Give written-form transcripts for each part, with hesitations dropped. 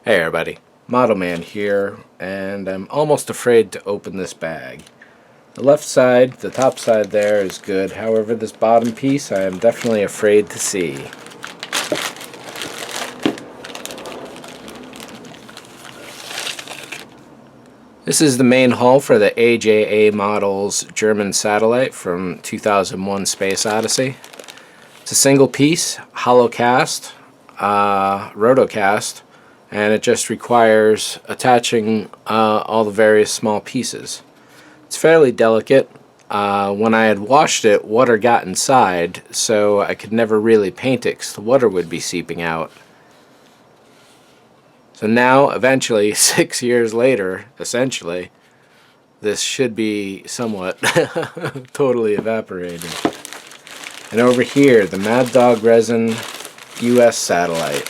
Hey everybody, ModelMan here, and I'm almost afraid to open this bag. The left side, the top side there is good, however this bottom piece I am definitely afraid to see. This is the main hull for the AJA Models German satellite from 2001 Space Odyssey. It's a single piece, hollow cast, rotocast, and it just requires attaching all the various small pieces. It's fairly delicate. When I had washed it, water got inside, so I could never really paint it because the water would be seeping out. So now, eventually, 6 years later, essentially, this should be somewhat totally evaporated. And over here, the Mad Dog Resin US satellite.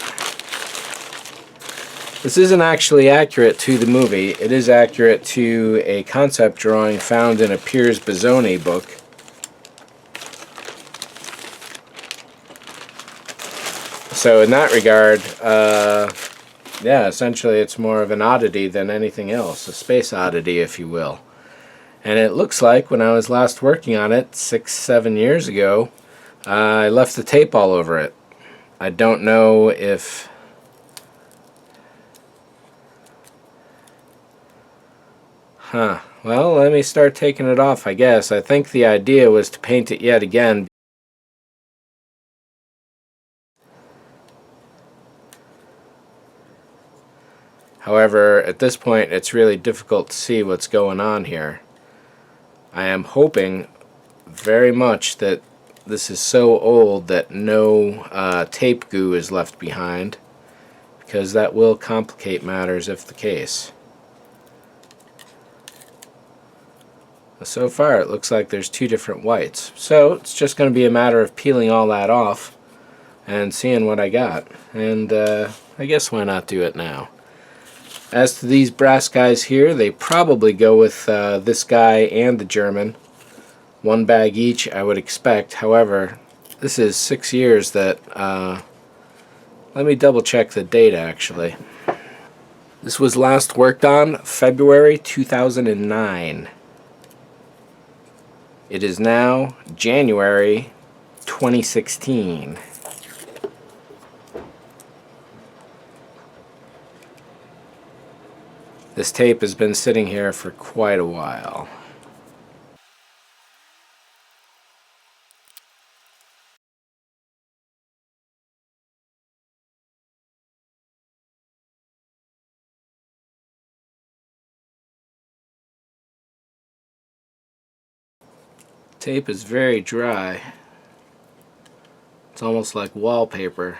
This isn't actually accurate to the movie. It is accurate to a concept drawing found in a Piers Bozzoni book. So in that regard, yeah, essentially it's more of an oddity than anything else. A space oddity, if you will. And it looks like when I was last working on it 6-7 years ago, I left the tape all over it. I don't know if... Huh. Well, let me start taking it off, I guess. I think the idea was to paint it yet again. However, at this point, it's really difficult to see what's going on here. I am hoping very much that this is so old that no tape goo is left behind, because that will complicate matters if the case. So far it looks like there's two different whites, so it's just going to be a matter of peeling all that off and seeing what I got, and I guess why not do it now. As to these brass guys here, they probably go with this guy and the German. One bag each, I would expect. However, this is 6 years that... let me double check the date actually. This was last worked on February 2009. It is now January 2016. This tape has been sitting here for quite a while. Tape is very dry. It's almost like wallpaper.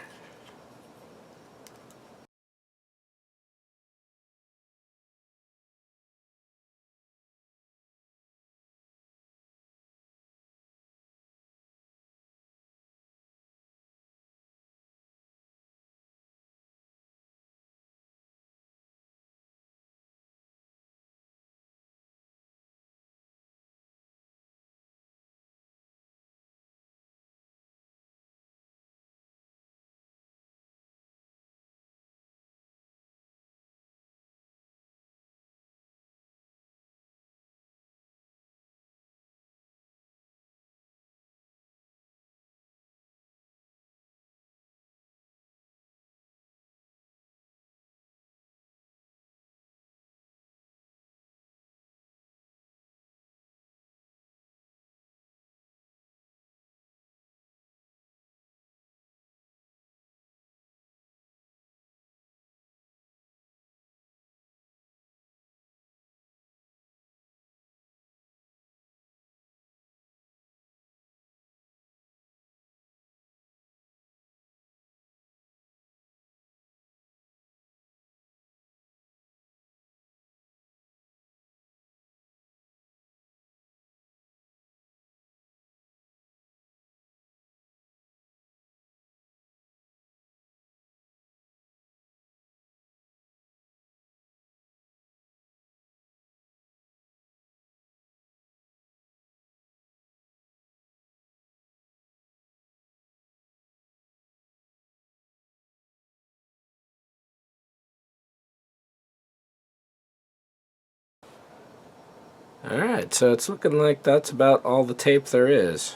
Alright, so it's looking like that's about all the tape there is.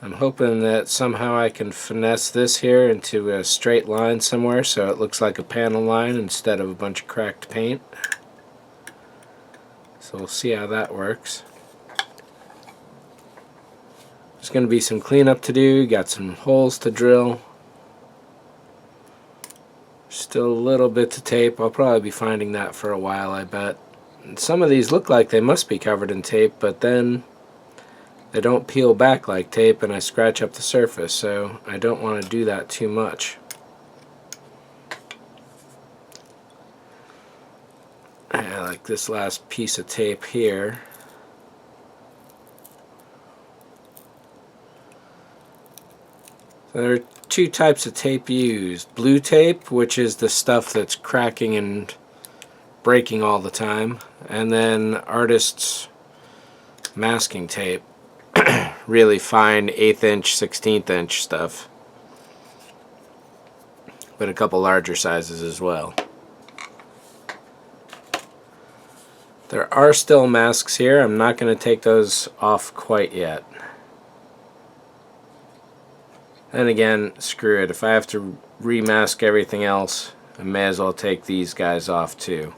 I'm hoping that somehow I can finesse this here into a straight line somewhere so it looks like a panel line instead of a bunch of cracked paint. So we'll see how that works. There's going to be some cleanup to do, got some holes to drill. Still a little bit to tape. I'll probably be finding that for a while, I bet. And some of these look like they must be covered in tape, but then they don't peel back like tape and I scratch up the surface, so I don't want to do that too much. I like this last piece of tape here. There are two types of tape used. Blue tape, which is the stuff that's cracking and breaking all the time, and then artists' masking tape. Really fine 1/8 inch, 1/16 inch stuff, but a couple larger sizes as well. There are still masks here. I'm not going to take those off quite yet. And again, screw it. If I have to remask everything else, I may as well take these guys off too.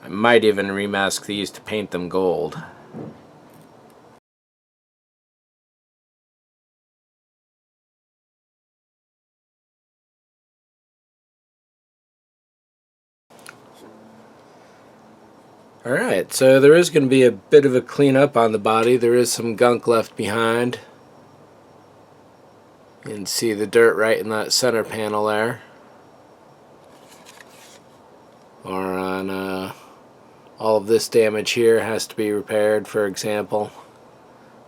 I might even remask these to paint them gold. Alright, so there is going to be a bit of a cleanup on the body. There is some gunk left behind. You can see the dirt right in that center panel there. Or on all of this damage here has to be repaired, for example.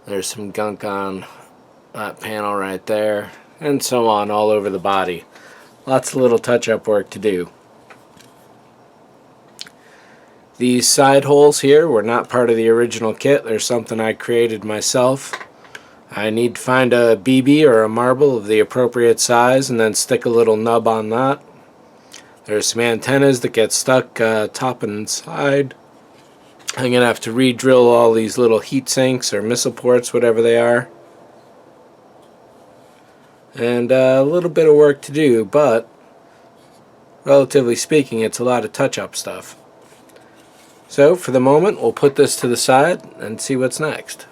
There's some gunk on that panel right there, and so on all over the body. Lots of little touch-up work to do. These side holes here were not part of the original kit. They're something I created myself. I need to find a BB or a marble of the appropriate size and then stick a little nub on that. There's some antennas that get stuck top and side. I'm going to have to re-drill all these little heat sinks or missile ports, whatever they are. And a little bit of work to do, but relatively speaking, it's a lot of touch-up stuff. So for the moment, we'll put this to the side and see what's next.